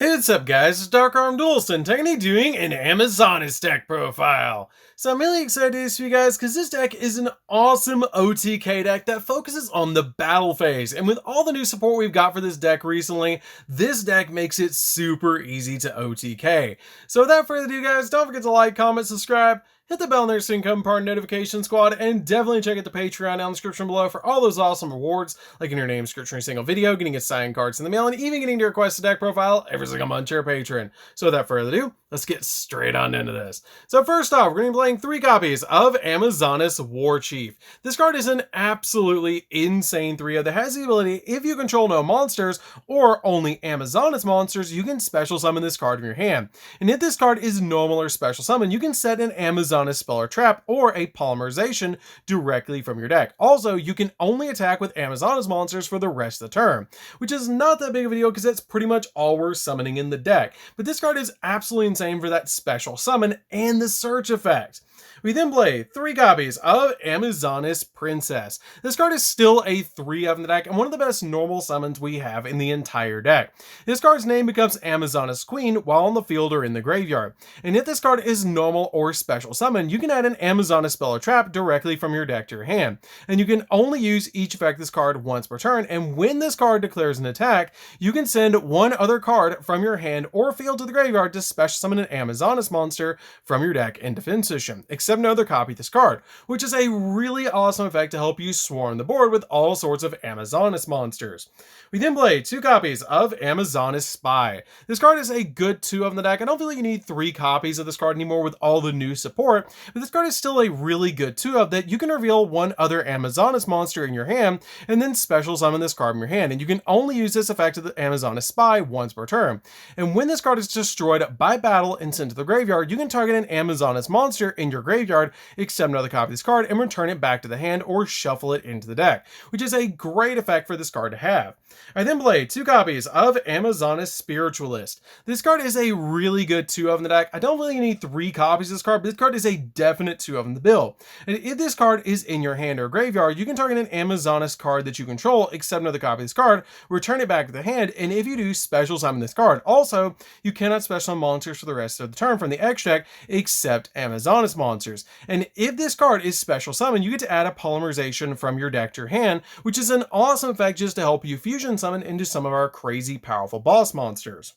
Hey, what's up guys, it's DarkArmedDuelist and technically doing an Amazoness deck profile. So I'm really excited to do this for you guys because this deck is an awesome OTK deck that focuses on the battle phase. And with all the new support we've got for this deck recently, this deck makes it super easy to OTK. So without further ado guys, don't forget to like, comment, subscribe, hit the bell there so you can become part of Notification Squad, and definitely check out the Patreon down in the description below for all those awesome rewards, like in your name description in a single video, getting a signed cards in the mail, and even getting to request a deck profile every single month to your patron. So without further ado, let's get straight on into this. So first off, we're going to be playing 3 copies of Amazoness War Chief. This card is an absolutely insane 3-0 that has the ability, if you control no monsters, or only Amazoness monsters, you can special summon this card in your hand. And if this card is normal or special summon, you can set an Amazoness spell or trap or a polymerization directly from your deck. Also, you can only attack with Amazoness monsters for the rest of the turn, which is not that big of a deal because that's pretty much all we're summoning in the deck. But this card is absolutely insane for that special summon and the search effect. We then play 3 copies of Amazoness Princess. This card is still a 3 in the deck and one of the best normal summons we have in the entire deck. This card's name becomes Amazoness Queen while on the field or in the graveyard. And if this card is normal or special summon, you can add an Amazoness spell or trap directly from your deck to your hand. And you can only use each effect this card once per turn, and when this card declares an attack, you can send one other card from your hand or field to the graveyard to special summon an Amazoness monster from your deck in defense position, except another copy of this card, which is a really awesome effect to help you swarm the board with all sorts of Amazoness monsters. We then play 2 copies of Amazoness Spy. This card is a good 2 in the deck. I don't feel like you need 3 copies of this card anymore with all the new support, but this card is still a really good 2 that you can reveal one other Amazoness monster in your hand and then special summon this card in your hand, and you can only use this effect of the Amazoness Spy once per turn. And when this card is destroyed by battle and sent to the graveyard, you can target an Amazoness monster in your graveyard, accept another copy of this card, and return it back to the hand or shuffle it into the deck, which is a great effect for this card to have. I then play 2 copies of Amazoness Spiritualist. This card is a really good 2 in the deck. I don't really need 3 copies of this card, but this card is a definite 2 in the build. And if this card is in your hand or graveyard, you can target an Amazoness card that you control, accept another copy of this card, return it back to the hand, and if you do, special summon this card. Also, you cannot special summon monsters for the rest of the turn from the X deck except Amazoness monsters. And if this card is special summon, you get to add a polymerization from your deck to your hand, which is an awesome effect just to help you fusion summon into some of our crazy powerful boss monsters.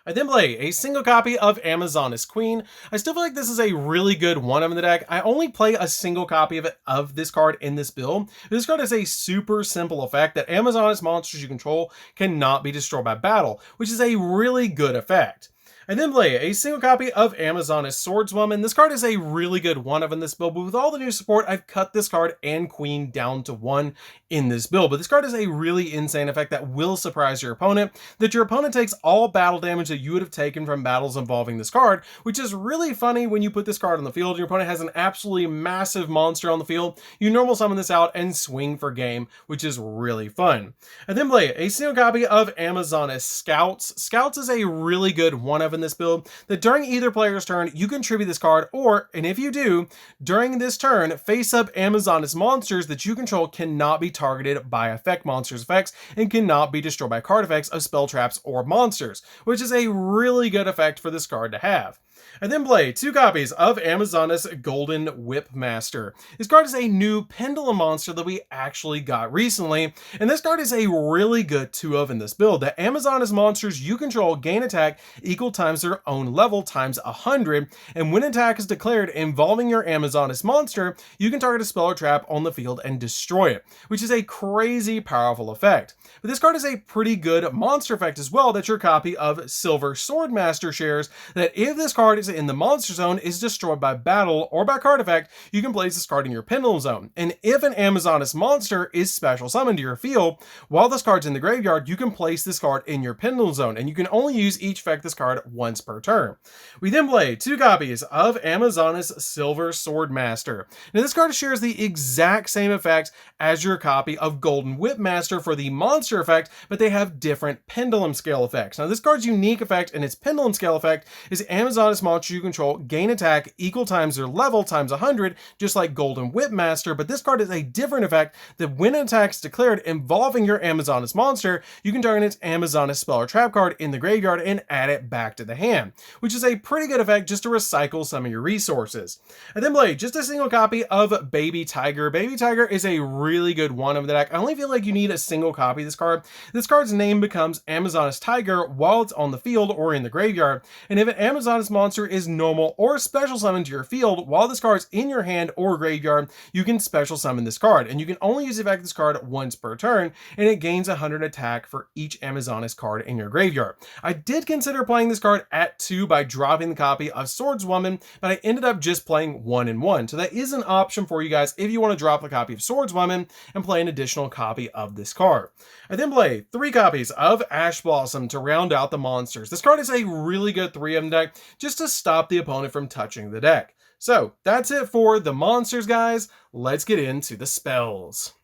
I then play a single copy of Amazoness Queen. I still feel like this is a really good 1 in the deck. I only play a single copy of this card in this build. This card is a super simple effect that Amazoness monsters you control cannot be destroyed by battle, which is a really good effect. I then play a single copy of Amazoness Swordswoman. This card is a really good 1 in this build, but with all the new support, I've cut this card and Queen down to 1 in this build. But this card is a really insane effect that will surprise your opponent, that your opponent takes all battle damage that you would have taken from battles involving this card, which is really funny when you put this card on the field. Your opponent has an absolutely massive monster on the field. You normal summon this out and swing for game, which is really fun. I then play a single copy of Amazoness Scouts. Scouts is a really good 1 in this build that during either player's turn you can tribute this card, or, and if you do, during this turn, face up Amazoness monsters that you control cannot be targeted by effect monsters effects and cannot be destroyed by card effects of spell traps or monsters, which is a really good effect for this card to have. I then play 2 copies of Amazoness Golden Whipmaster. This card is a new pendulum monster that we actually got recently, and this card is a really good 2 in this build. The Amazoness monsters you control gain attack equal times their own level times 100, and when attack is declared involving your Amazoness monster, you can target a spell or trap on the field and destroy it, which is a crazy powerful effect. But this card is a pretty good monster effect as well that your copy of Silver Swordmaster shares, that if this card is in the monster zone is destroyed by battle or by card effect, you can place this card in your pendulum zone. And if an Amazoness monster is special summoned to your field, while this card's in the graveyard, you can place this card in your pendulum zone, and you can only use each effect this card once per turn. We then play 2 copies of Amazoness Silver Swordmaster. Now this card shares the exact same effect as your copy of Golden Whipmaster for the monster effect, but they have different pendulum scale effects. Now this card's unique effect and its pendulum scale effect is Amazoness Amazoness monster you control gain attack equal times their level times 100, just like Golden Whipmaster, but this card is a different effect that when an attack is declared involving your Amazoness monster, you can target its Amazoness spell or trap card in the graveyard and add it back to the hand, which is a pretty good effect just to recycle some of your resources. And then play just a single copy of Baby Tiger. Baby Tiger is a really good one of the deck. I only feel like you need a single copy of this card. This card's name becomes Amazoness Tiger while it's on the field or in the graveyard, and if an Amazoness monster is normal or special summoned to your field while this card's in your hand or graveyard, you can special summon this card, and you can only use the effect of this card once per turn, and it gains 100 attack for each Amazoness card in your graveyard. I did consider playing this card at 2 by dropping the copy of Swordswoman, but I ended up just playing 1 and 1, so that is an option for you guys if you want to drop a copy of Swordswoman and play an additional copy of this card. I then play 3 copies of Ash Blossom to round out the monsters. This card is a really good 3 of them deck just to stop the opponent from touching the deck. So that's it for the monsters, guys. Let's get into the spells.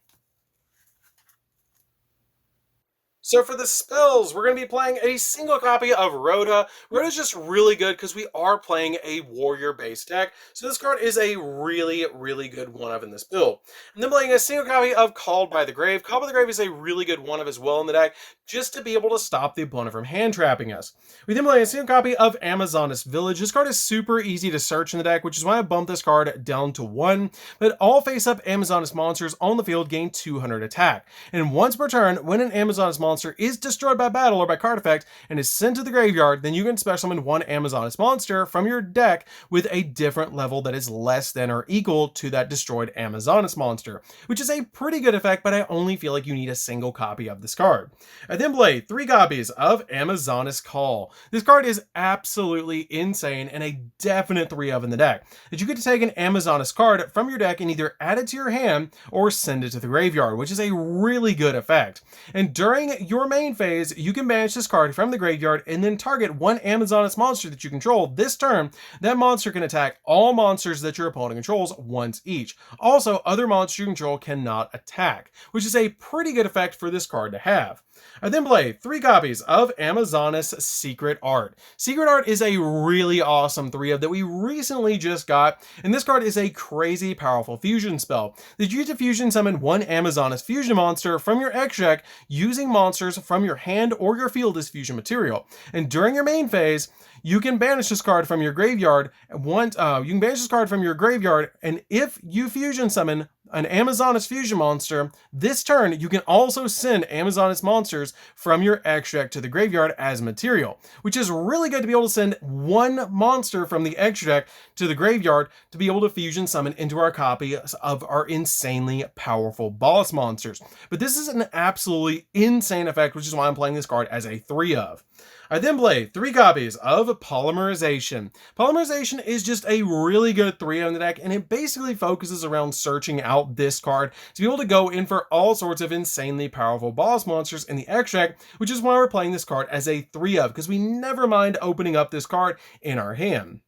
So for the spells, we're going to be playing a single copy of Rhoda. Rhoda's just really good because we are playing a warrior-based deck. So this card is a really, really good one-of in this build. And then playing a single copy of Called by the Grave. Called by the Grave is a really good one-of as well in the deck, just to be able to stop the opponent from hand-trapping us. We then play a single copy of Amazoness Village. This card is super easy to search in the deck, which is why I bumped this card down to 1. But all face-up Amazoness monsters on the field gain 200 attack. And once per turn, when an Amazoness monster is destroyed by battle or by card effect and is sent to the graveyard, then you can special summon one Amazoness monster from your deck with a different level that is less than or equal to that destroyed Amazoness monster, which is a pretty good effect, but I only feel like you need a single copy of this card. I then play 3 copies of Amazoness Call. This card is absolutely insane and a definite 3 of in the deck, that you get to take an Amazoness card from your deck and either add it to your hand or send it to the graveyard, which is a really good effect. And during your main phase, you can banish this card from the graveyard and then target one Amazoness monster that you control this turn. That monster can attack all monsters that your opponent controls once each. Also, other monsters you control cannot attack, which is a pretty good effect for this card to have. I then play 3 copies of Amazoness Secret Art. Secret Art is a really awesome 3-of that we recently just got, and this card is a crazy powerful fusion spell that you use to fusion summon one Amazoness fusion monster from your X deck using monsters from your hand or your field as fusion material. And during your main phase, you can banish this card from your graveyard. And if you fusion summon an Amazoness fusion monster this turn, you can also send Amazoness monsters from your X deck to the graveyard as material, which is really good to be able to send one monster from the X deck to the graveyard to be able to fusion summon into our copy of our insanely powerful boss monsters. But this is an absolutely insane effect, which is why I'm playing this card as a 3-of. I then play 3 copies of Polymerization. Polymerization is just a really good 3-of in the deck, and it basically focuses around searching out this card to be able to go in for all sorts of insanely powerful boss monsters in the X deck, which is why we're playing this card as a 3-of, because we never mind opening up this card in our hand.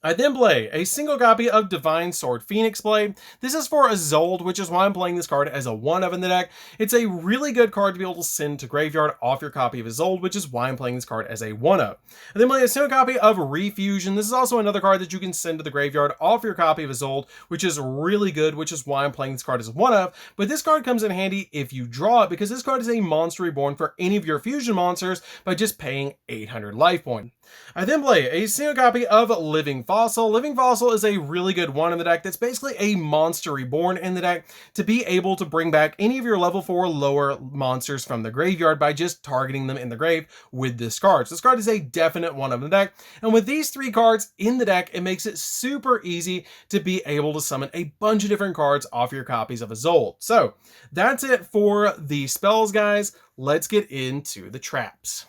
I then play a single copy of Divine Sword Phoenix Blade. This is for Isolde, which is why I'm playing this card as a 1-of in the deck. It's a really good card to be able to send to graveyard off your copy of Isolde, which is why I'm playing this card as a 1-of. I then play a single copy of Refusion. This is also another card that you can send to the graveyard off your copy of Isolde, which is really good, which is why I'm playing this card as a 1-of. But this card comes in handy if you draw it, because this card is a monster reborn for any of your fusion monsters by just paying 800 life points. I then play a single copy of Living Fossil. Living Fossil is a really good one in the deck that's basically a monster reborn in the deck to be able to bring back any of your level 4 lower monsters from the graveyard by just targeting them in the grave with this card. So this card is a definite one of the deck, and with these 3 cards in the deck, it makes it super easy to be able to summon a bunch of different cards off your copies of Isolde. So that's it for the spells, guys. Let's get into the traps.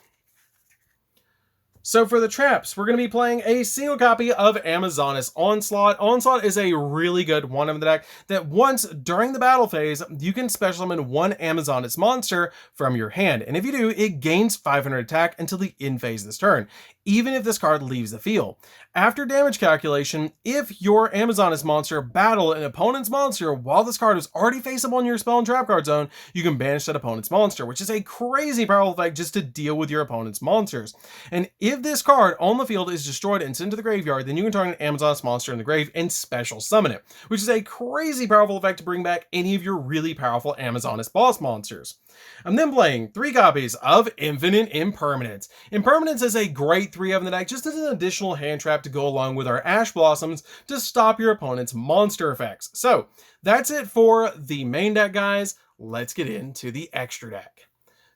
So for the traps, we're going to be playing a single copy of Amazoness Onslaught. Onslaught is a really good one of the deck that once during the battle phase, you can special summon one Amazoness monster from your hand. And if you do, it gains 500 attack until the end phase of this turn, even if this card leaves the field. After damage calculation, if your Amazoness monster battled an opponent's monster while this card was already face up on your spell and trap card zone, you can banish that opponent's monster, which is a crazy powerful effect just to deal with your opponent's monsters. And if if this card on the field is destroyed and sent to the graveyard, then you can target an Amazoness monster in the grave and special summon it, which is a crazy powerful effect to bring back any of your really powerful Amazoness boss monsters. I'm then playing 3 copies of Infinite Impermanence. Impermanence is a great 3 of in the deck, just as an additional hand trap to go along with our Ash Blossoms to stop your opponent's monster effects. So that's it for the main deck, guys. Let's get into the extra deck.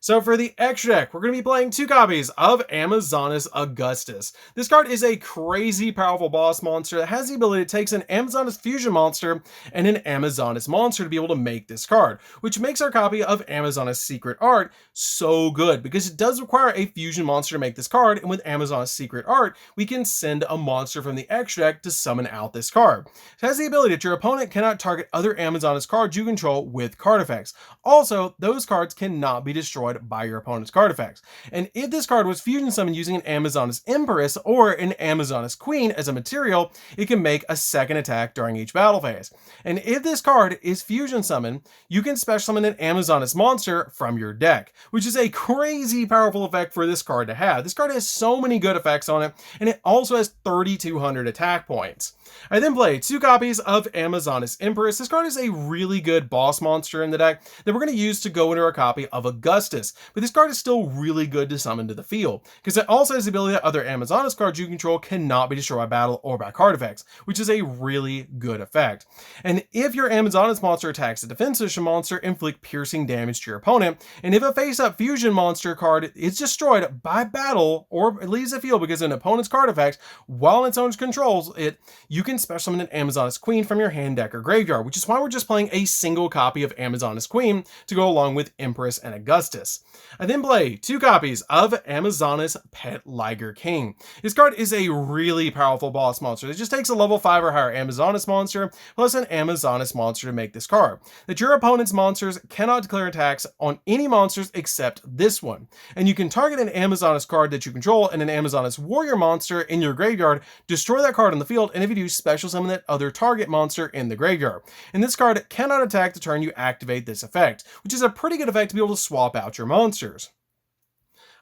So for the extra deck, we're going to be playing 2 copies of Amazoness Augustus. This card is a crazy powerful boss monster that has the ability to take an Amazoness fusion monster and an Amazoness monster to be able to make this card, which makes our copy of Amazoness Secret Art so good because it does require a fusion monster to make this card, and with Amazoness Secret Art, we can send a monster from the extra deck to summon out this card. It has the ability that your opponent cannot target other Amazoness cards you control with card effects. Also, those cards cannot be destroyed by your opponent's card effects. And if this card was fusion summoned using an Amazoness Empress or an Amazoness Queen as a material, it can make a second attack during each battle phase. And if this card is fusion summoned, you can special summon an Amazoness monster from your deck, which is a crazy powerful effect for this card to have. This card has so many good effects on it, and it also has 3,200 attack points. I then play 2 copies of Amazoness Empress. This card is a really good boss monster in the deck that we're going to use to go into our copy of Augustus, but this card is still really good to summon to the field, because it also has the ability that other Amazoness cards you control cannot be destroyed by battle or by card effects, which is a really good effect. And if your Amazoness monster attacks a defensive monster, inflict piercing damage to your opponent, and if a face-up fusion monster card is destroyed by battle or leaves the field because an opponent's card effects while its owner controls it, you can special summon an Amazoness Queen from your hand, deck, or graveyard, which is why we're just playing a single copy of Amazoness Queen to go along with Empress and Augustus. I then play 2 copies of Amazoness Pet Liger King. This card is a really powerful boss monster. It just takes a level 5 or higher Amazoness monster plus an Amazoness monster to make this card. That your opponent's monsters cannot declare attacks on any monsters except this one. And you can target an Amazoness card that you control and an Amazoness warrior monster in your graveyard, destroy that card on the field, and if you do, special summon that other target monster in the graveyard. And this card cannot attack the turn you activate this effect, which is a pretty good effect to be able to swap out your monsters.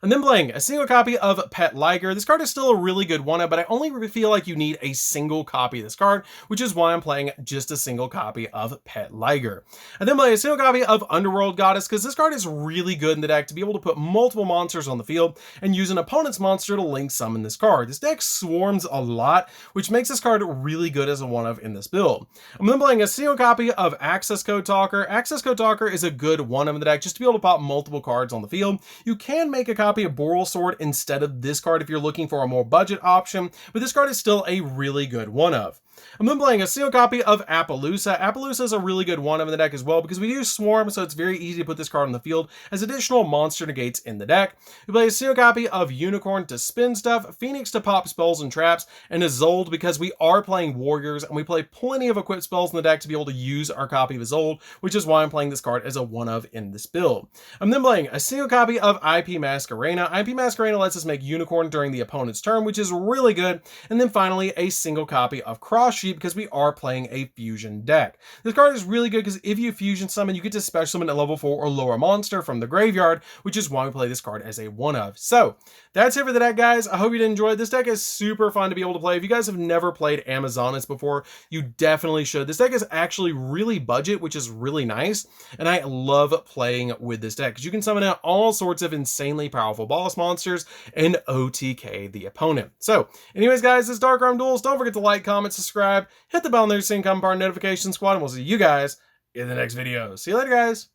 And then playing a single copy of Pet Liger. This card is still a really good one, but I only feel like you need a single copy of this card, which is why I'm playing just a single copy of Pet Liger. And then play a single copy of Underworld Goddess, because this card is really good in the deck to be able to put multiple monsters on the field and use an opponent's monster to link summon this card. This deck swarms a lot, which makes this card really good as a one-of in this build. I'm then playing a single copy of Access Code Talker. Access Code Talker is a good one-of in the deck just to be able to pop multiple cards on the field. You can make a copy of Boral Sword instead of this card if you're looking for a more budget option, but this card is still a really good one-of. I'm then playing a single copy of Appaloosa. Appaloosa is a really good one-of in the deck as well because we use Swarm, so it's very easy to put this card on the field as additional monster negates in the deck. We play a single copy of Unicorn to spin stuff, Phoenix to pop spells and traps, and Isolde because we are playing Warriors and we play plenty of equipped spells in the deck to be able to use our copy of Isolde, which is why I'm playing this card as a one-of in this build. I'm then playing a single copy of IP Masquerena. IP Masquerena lets us make Unicorn during the opponent's turn, which is really good. And then finally, a single copy of Cross Sheep because we are playing a fusion deck. This card is really good because if you fusion summon, you get to special summon a level 4 or lower monster from the graveyard, which is why we play this card as a one-of. So that's it for the deck, guys. I hope you did enjoy it. This deck is super fun to be able to play. If you guys have never played Amazoness before, you definitely should. This deck is actually really budget, which is really nice, and I love playing with this deck because you can summon out all sorts of insanely powerful boss monsters and OTK the opponent. So anyways, guys, this is DarkArmedDuelist. Don't forget to like, comment, subscribe, hit the bell on there so you can become part of the notification squad, and we'll see you guys in the next video. See you later, guys.